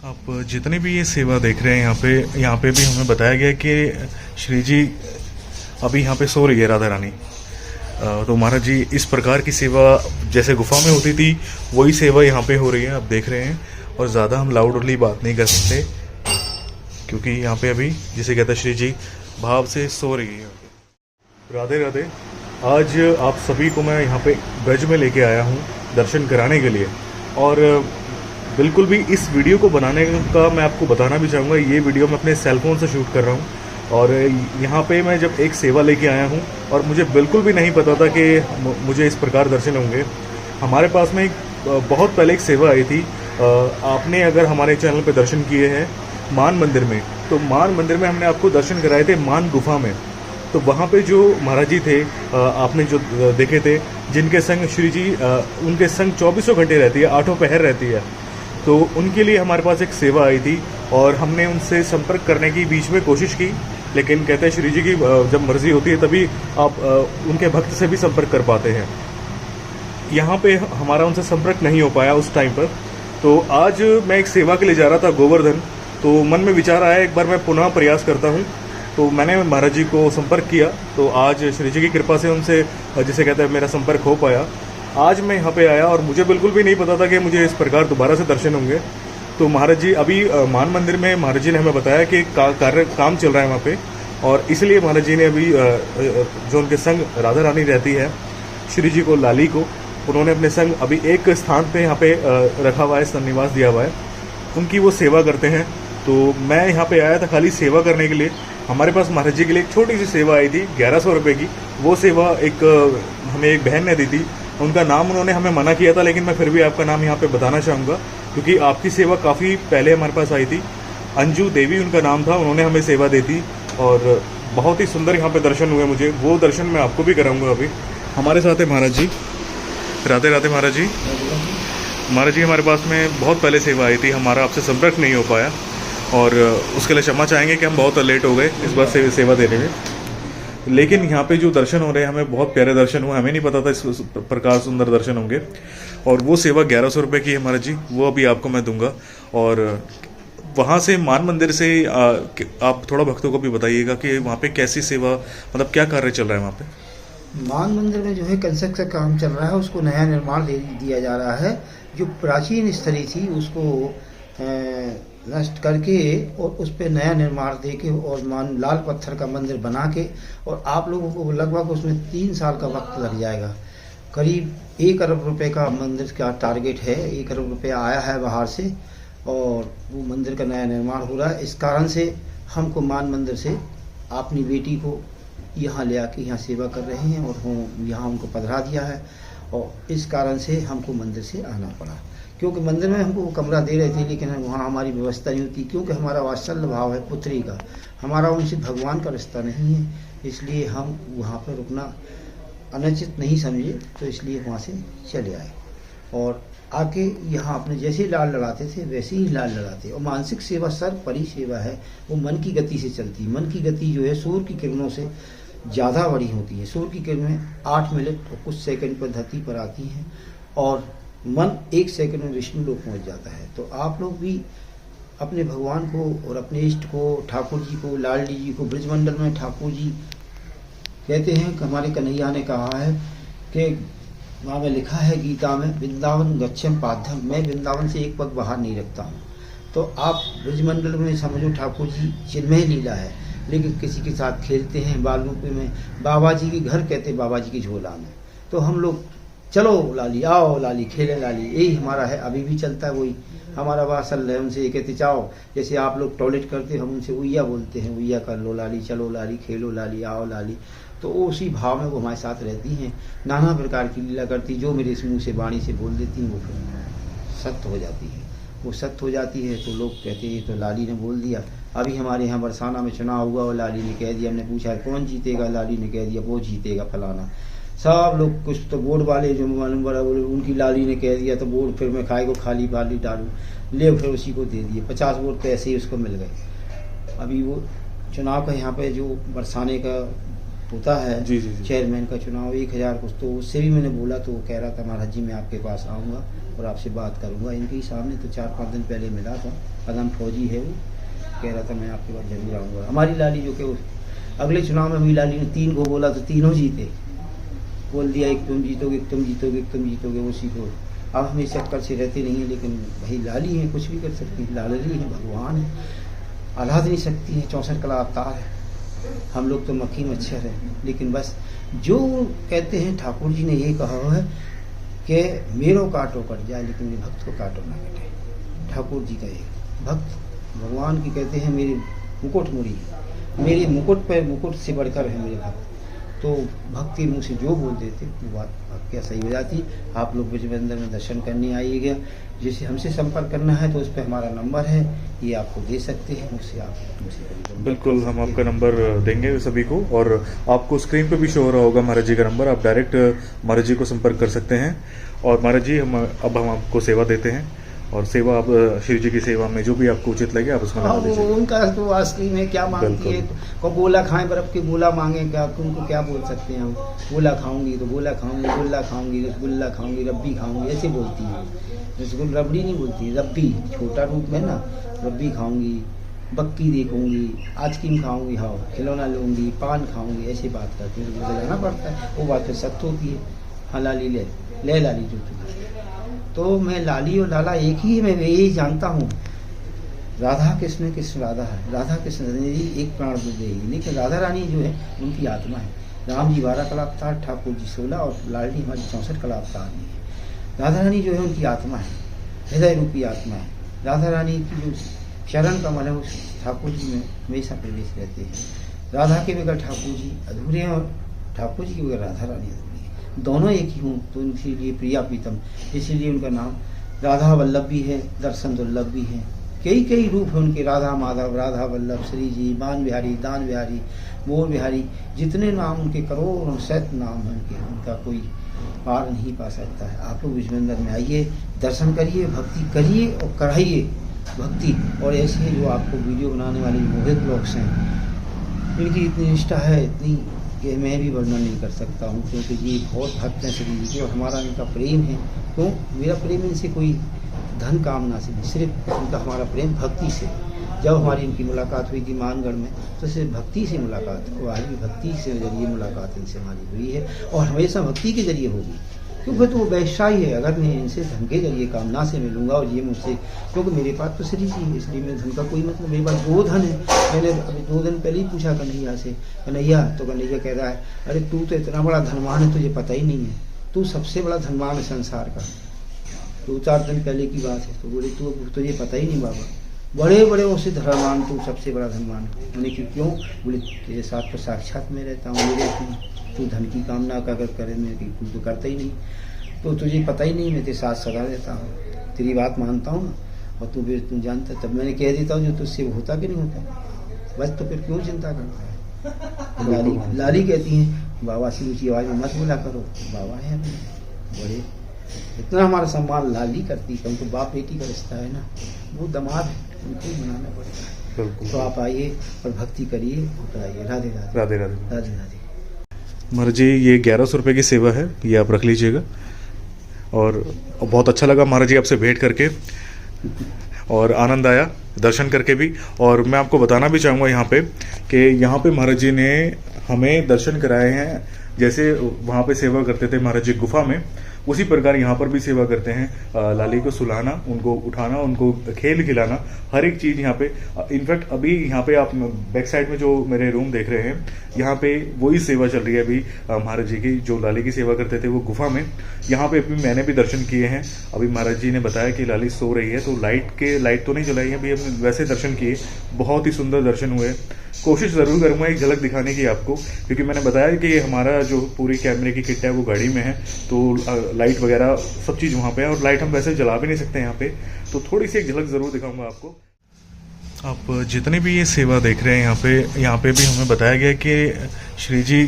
आप जितनी भी ये सेवा देख रहे हैं यहाँ पे भी हमें बताया गया कि श्री जी अभी यहाँ पे सो रही है राधा रानी। तो महाराज जी इस प्रकार की सेवा जैसे गुफा में होती थी वही सेवा यहाँ पे हो रही है, आप देख रहे हैं। और ज़्यादा हम लाउडली बात नहीं कर सकते क्योंकि यहाँ पे अभी जिसे कहते हैं श्री जी भाव से सो रही है। राधे राधे। आज आप सभी को मैं यहाँ पे ब्रज में लेके आया हूँ दर्शन कराने के लिए। और बिल्कुल भी इस वीडियो को बनाने का मैं आपको बताना भी चाहूँगा, ये वीडियो मैं अपने सेल फोन से शूट कर रहा हूँ। और यहाँ पे मैं जब एक सेवा लेके आया हूँ और मुझे बिल्कुल भी नहीं पता था कि मुझे इस प्रकार दर्शन होंगे। हमारे पास में बहुत पहले एक सेवा आई थी, आपने अगर हमारे चैनल पे दर्शन किए हैं मान मंदिर में, तो मान मंदिर में हमने आपको दर्शन कराए थे मान गुफा में। तो वहाँ पे जो महाराज जी थे आपने जो देखे थे, जिनके संग श्री जी उनके संग 24 घंटे रहती है, 8 पहर रहती है। तो उनके लिए हमारे पास एक सेवा आई थी और हमने उनसे संपर्क करने की बीच में कोशिश की, लेकिन कहते हैं श्री जी की जब मर्जी होती है तभी आप उनके भक्त से भी संपर्क कर पाते हैं। यहाँ पे हमारा उनसे संपर्क नहीं हो पाया उस टाइम पर। तो आज मैं एक सेवा के लिए जा रहा था गोवर्धन, तो मन में विचार आया एक बार मैं पुनः प्रयास करता हूँ। तो मैंने महाराज जी को संपर्क किया, तो आज श्री जी की कृपा से उनसे जिसे कहते हैं मेरा संपर्क हो पाया। आज मैं यहाँ पे आया और मुझे बिल्कुल भी नहीं पता था कि मुझे इस प्रकार दोबारा से दर्शन होंगे। तो महाराज जी अभी मान मंदिर में महाराज जी ने हमें बताया कि काम चल रहा है वहाँ पे, और इसलिए महाराज जी ने अभी जो उनके संग राधा रानी रहती है श्री जी को, लाली को, उन्होंने अपने संग अभी एक स्थान पे यहाँ पे रखा हुआ है, सन्निवास दिया हुआ है, उनकी वो सेवा करते हैं। तो मैं यहाँ पे आया था खाली सेवा करने के लिए। हमारे पास महाराज जी के लिए एक छोटी सी सेवा आई थी 1100 रुपये की। वो सेवा हमें एक बहन ने दी थी, उनका नाम उन्होंने हमें मना किया था, लेकिन मैं फिर भी आपका नाम यहाँ पे बताना चाहूँगा क्योंकि आपकी सेवा काफ़ी पहले हमारे पास आई थी। अंजू देवी उनका नाम था, उन्होंने हमें सेवा दी थी और बहुत ही सुंदर यहाँ पे दर्शन हुए मुझे। वो दर्शन मैं आपको भी कराऊंगा। अभी हमारे साथ है महाराज जी। राधे राधे महाराज जी। महाराज जी हमारे पास में बहुत पहले सेवा आई थी, हमारा आपसे संपर्क नहीं हो पाया और उसके लिए क्षमा चाहेंगे कि हम बहुत लेट हो गए इस बार से सेवा देने में। लेकिन यहाँ पे जो दर्शन हो रहे हैं हमें बहुत प्यारे दर्शन हुए, हमें नहीं पता था इस प्रकार सुंदर दर्शन होंगे। और वो सेवा 1100 रुपये की है महाराज जी, वो अभी आपको मैं दूंगा। और वहाँ से मान मंदिर से आप थोड़ा भक्तों को भी बताइएगा कि वहाँ पे कैसी सेवा, मतलब क्या कार्य चल रहा है वहाँ पे। मान मंदिर में जो है कंस्ट्रक्शन का काम चल रहा है, उसको नया निर्माण दे दिया जा रहा है। जो प्राचीन स्थली थी उसको नष्ट करके और उस पर नया निर्माण दे के और लाल पत्थर का मंदिर बना के, और आप लोगों को लगभग उसमें 3 साल का वक्त लग जाएगा। करीब 1 अरब रुपए का मंदिर का टारगेट है। 1 अरब रुपया आया है बाहर से और वो मंदिर का नया निर्माण हो रहा है। इस कारण से हमको मान मंदिर से अपनी बेटी को यहाँ ले आके यहाँ सेवा कर रहे हैं और हम यहाँ उनको पधरा दिया है, और इस कारण से हमको मंदिर से आना पड़ा। क्योंकि मंदिर में हमको कमरा दे रहे थे लेकिन वहाँ हमारी व्यवस्था नहीं होती, क्योंकि हमारा वात्सल्य भाव है पुत्री का, हमारा उनसे भगवान का रिश्ता नहीं है, इसलिए हम वहाँ पर रुकना अनुचित नहीं समझे, तो इसलिए वहाँ से चले आए और आके यहाँ अपने जैसे लाल लड़ाते थे वैसे ही लाल लड़ाते। और मानसिक सेवा सर्वपरि सेवा है, वो मन की गति से चलती है। मन की गति जो है सूर्य की किरणों से ज़्यादा बड़ी होती है। सूर्य की किरणें 8 मिनट और कुछ सेकंड पर धरती पर आती हैं और मन 1 सेकंड में विष्णु लोक पहुँच जाता है। तो आप लोग भी अपने भगवान को और अपने इष्ट को, ठाकुर जी को, लालडी जी को, ब्रजमंडल में ठाकुर जी कहते हैं कि हमारे कन्हैया ने कहा है कि वहाँ में लिखा है गीता में, वृंदावन गच्छम पाध्यम, मैं वृंदावन से एक पग बाहर नहीं रखता हूँ। तो आप ब्रजमंडल में समझो ठाकुर जी चिन्मय लीला है, लेकिन किसी के साथ खेलते हैं बालरूपी में, बाबा जी के घर कहते हैं बाबा जी की झोला में। तो हम लोग चलो लाली, आओ लाली, खेले लाली, यही हमारा है, अभी भी चलता है वही हमारा वात्सल्य है। उनसे ये कहते जाओ, जैसे आप लोग टॉयलेट करते हम उनसे उइया बोलते हैं, उइया कर लो लाली, चलो लाली, खेलो लाली, आओ लाली। तो उसी भाव में वो हमारे साथ रहती हैं, नाना प्रकार की लीला करती, जो मेरे मुँह से वाणी से बोल देती हैं वो फिर सत्य हो जाती है। वो सत्य हो जाती है तो लोग कहते हैं तो लाली ने बोल दिया। अभी हमारे यहाँ बरसाना में चुनाव हुआ और लाली ने कह दिया, हमने पूछा कौन जीतेगा, लाली ने कह दिया वो जीतेगा फलाना। सब लोग, कुछ तो बोर्ड वाले जो मालूम बड़ा बोले, उनकी लाली ने कह दिया तो बोर्ड फिर मैं खाए को खाली बाली डालूँ, ले फिर उसी को दे दिए। 50 वोट तो ऐसे ही उसको मिल गए। अभी वो चुनाव का यहाँ पे जो बरसाने का होता है चेयरमैन का चुनाव 1000 कुछ, तो उससे भी मैंने बोला तो वो कह रहा था महाराज जी मैं आपके पास आऊँगा और आपसे बात करूँगा। इनके ही सामने तो 4-5 दिन पहले मिला था, पदम फौजी है वो, कह रहा था मैं आपके पास जरूर आऊँगा। हमारी लाली जो कि अगले चुनाव में हुई, लाली ने 3 को बोला तो तीनों जीते, बोल दिया एक तुम जीतोगे, एक तुम जीतोगे, एक तुम जीतोगे, उसी को। अब हम इस चक्कर से रहते नहीं हैं, लेकिन भाई लाली है, कुछ भी कर सकती है, लाली है, भगवान है, औलाद नहीं सकती है, 64 कला अवतार है। हम लोग तो मक्खी मच्छर है, लेकिन बस जो कहते हैं ठाकुर जी ने ये कहा है कि मेरो काटो कट जाए, लेकिन मेरे भक्त को काटो ना कटे। ठाकुर जी का ये भक्त भगवान की कहते हैं मेरे मुकुट मुड़ी, मेरे मुकुट पर मुकुट से बढ़कर है मेरे भक्त। तो भक्त के मुँह से जो बोल देते वो बात क्या सही हो जाती। आप लोग ब्रजमंदिर में दर्शन करने आइएगा। जैसे हमसे संपर्क करना है तो उस पर हमारा नंबर है, ये आपको दे सकते हैं, उससे आप मुझसे बिल्कुल हम आपका नंबर देंगे सभी को, और आपको स्क्रीन पे भी शो हो रहा होगा महाराज जी का नंबर, आप डायरेक्ट महाराज जी को संपर्क कर सकते हैं। और महाराज जी हम आपको सेवा देते हैं, और सेवा आप श्री जी की सेवा में जो भी आपको उचित लगे आप उसमें लगा दीजिए। उनका तो आइसक्रीम है, क्या मांगती है, को गोला खाएं, बर्फ के गोला मांगे, क्या उनको क्या बोल सकते हैं हम। गोला खाऊंगी तो गोला खाऊंगी, गोला खाऊंगी, रसगुल्ला खाऊंगी, रब्बी खाऊंगी, ऐसे बोलती है। रसगुल्ला रबड़ी नहीं बोलती, रब्बी, छोटा रूप में ना, रब्बी खाऊंगी, बक्की देखूंगी, आइसक्रीम खाऊंगी, हाँ खिलौना लूंगी, पान खाऊंगी, ऐसी बात करती है। मुझे जाना पड़ता है, वो बात फिर सख्त होती है। हाँ लाली ले लाली जो तो मैं लाली और लाला एक ही है, मैं यही जानता हूँ। राधा कृष्ण कृष्ण राधा है, राधा कृष्ण जी एक प्राण दे देगी, लेकिन राधा रानी जो है उनकी आत्मा है। राम जी 12 कला अवतार, ठाकुर जी 16 और लाली हमारी 64 कला अवतार में है। राधा रानी जो है उनकी आत्मा है, हृदय रूपी आत्मा है। राधा रानी की जो चरण कमल है उस ठाकुर जी में हमेशा प्रवेश रहते हैं। राधा के बगैर ठाकुर जी अधूरे हैं, और ठाकुर जी के बगैर राधा रानी अधूरी है। दोनों एक ही हूँ, तो इसीलिए प्रिया प्रीतम, इसीलिए उनका नाम राधा वल्लभ भी है, दर्शन दुर्लभ भी है। कई रूप है उनके, राधा माधव, राधा वल्लभ, श्री जी, बान बिहारी, दान बिहारी, मोर बिहारी, जितने नाम उनके करोड़ों शत नाम हैं उनके, उनका कोई पार नहीं पा सकता है। आप लोग ब्रजमंदिर में आइए, दर्शन करिए, भक्ति करिए और कराइए भक्ति। और ऐसे जो आपको वीडियो बनाने वाले मोहित ब्लॉग्स हैं, इनकी इतनी निष्ठा है, इतनी कि मैं भी वर्णन नहीं कर सकता हूँ, क्योंकि ये बहुत भक्त हैं श्री जी के, और हमारा इनका प्रेम है। तो मेरा प्रेम इनसे कोई धन कामना से नहीं, सिर्फ उनका हमारा प्रेम भक्ति से। जब हमारी इनकी मुलाकात हुई थी मानगढ़ में, तो सिर्फ भक्ति से मुलाकात, और आज भी भक्ति से जरिए मुलाकात इनसे हमारी हुई है, और हमेशा भक्ति के जरिए होगी। क्योंकि तो वो व्यवसायी है, अगर मैं इनसे धन के जरिए कामना से मिलूंगा और ये मुझसे, क्योंकि मेरे पास तो श्री जी है, इसलिए मेरे धन का कोई मतलब, मेरे पास 2 धन है। मैंने अभी 2 दिन पहले ही पूछा कन्हैया से, कन्हैया, तो कन्हैया कह रहा है अरे तू तो इतना बड़ा धनवान है, तुझे पता ही नहीं है, तू सबसे बड़ा धनवान है संसार का। 2-4 दिन पहले की बात है। तो बोले तू तुझे पता ही नहीं बाबा, बड़े बड़े उससे धनवान, तू सबसे बड़ा धनवान। मैंने क्यों? बोले तेरे साथ तो साक्षात में रहता हूँ, मेरे तू धन की कामना का अगर करे, मेरे तू तो करता ही नहीं, तो तुझे पता ही नहीं, मैं तेरे साथ सदा रहता हूँ, तेरी बात मानता हूँ, और तू जानता। तब मैंने कह देता हूँ जो तुझसे होता कि नहीं होता, बस तो फिर क्यों चिंता करता है। लाली कहती हैं बाबा से ऊँची आवाज़ में मत बोला करो, बाबा है बड़े, इतना हमारा सम्मान लाली करती है। तो बाप बेटी का रिश्ता है ना, वो दामाद है, उनको ही मनाना पड़ेगा। तो आप आइए और भक्ति करिए, आइए। राधे राधे राधे राधे राधे राधे। महाराज जी ये 1100 रुपये की सेवा है, ये आप रख लीजिएगा। और बहुत अच्छा लगा महाराज जी आपसे भेंट करके, और आनंद आया दर्शन करके भी। और मैं आपको बताना भी चाहूँगा यहाँ पे कि यहाँ पे महाराज जी ने हमें दर्शन कराए हैं, जैसे वहाँ पे सेवा करते थे महाराज जी गुफा में, उसी प्रकार यहाँ पर भी सेवा करते हैं। लाली को सुलाना, उनको उठाना, उनको खेल खिलाना, हर एक चीज़ यहाँ पे। इनफैक्ट अभी यहाँ पे आप बैक साइड में जो मेरे रूम देख रहे हैं, यहाँ पे वही सेवा चल रही है अभी महाराज जी की, जो लाली की सेवा करते थे वो गुफा में। यहाँ पे अभी मैंने भी दर्शन किए हैं। अभी महाराज जी ने बताया कि लाली सो रही है, तो लाइट तो नहीं जलाई है, अभी हमने वैसे दर्शन किए, बहुत ही सुंदर दर्शन हुए। कोशिश ज़रूर करूँगा एक झलक दिखाने की आपको, क्योंकि मैंने बताया कि हमारा जो पूरी कैमरे की किट है वो गाड़ी में है, तो लाइट वगैरह सब चीज़ वहाँ पे है, और लाइट हम वैसे जला भी नहीं सकते यहाँ पे, तो थोड़ी सी एक झलक ज़रूर दिखाऊंगा आपको। आप जितने भी ये सेवा देख रहे हैं यहाँ पे भी हमें बताया गया कि श्री जी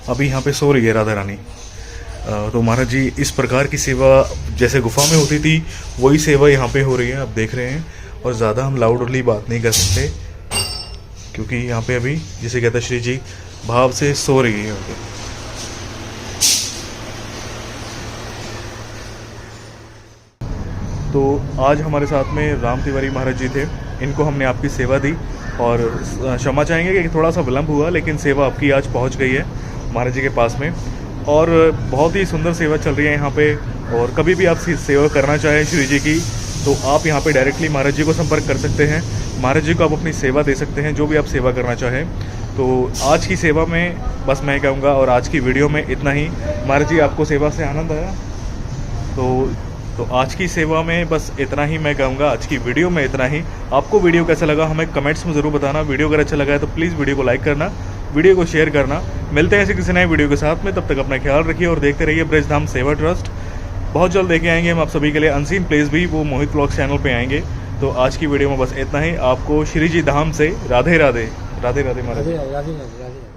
अभी यहाँ पे सो रही है राधा रानी। तो महाराज जी इस प्रकार की सेवा जैसे गुफा में होती थी वही सेवा यहाँ पे हो रही है, आप देख रहे हैं। और ज़्यादा हम लाउडली बात नहीं कर सकते, क्योंकि यहाँ पे अभी जिसे कहता है श्री जी भाव से सो रही है यहाँ पे। तो आज हमारे साथ में राम तिवारी महाराज जी थे, इनको हमने आपकी सेवा दी और क्षमा चाहेंगे कि थोड़ा सा विलम्ब हुआ, लेकिन सेवा आपकी आज पहुंच गई है महाराज जी के पास में और बहुत ही सुंदर सेवा चल रही है यहाँ पे। और कभी भी आप सेवा करना चाहें श्री जी की तो आप यहाँ पे डायरेक्टली महाराज जी को संपर्क कर सकते हैं, महाराज जी को आप अपनी सेवा दे सकते हैं, जो भी आप सेवा करना चाहें। तो आज की सेवा में बस मैं कहूँगा और आज की वीडियो में इतना ही। महाराज जी आपको सेवा से आनंद आया? तो आज की सेवा में बस इतना ही मैं कहूँगा, आज की वीडियो में इतना ही। आपको वीडियो कैसा लगा हमें कमेंट्स में ज़रूर बताना। वीडियो अगर अच्छा लगा है तो प्लीज़ वीडियो को लाइक करना, वीडियो को शेयर करना। मिलते हैं ऐसे किसी नए वीडियो के साथ में, तब तक अपना ख्याल रखिए और देखते रहिए ब्रजधाम सेवा ट्रस्ट। बहुत जल्द लेके आएंगे हम आप सभी के लिए अनसीन प्लेस भी, वो मोहित व्लॉग्स चैनल पे आएंगे। तो आज की वीडियो में बस इतना ही। आपको श्री जी धाम से राधे राधे। राधे राधे महाराज। राधे राधे राधे राधे।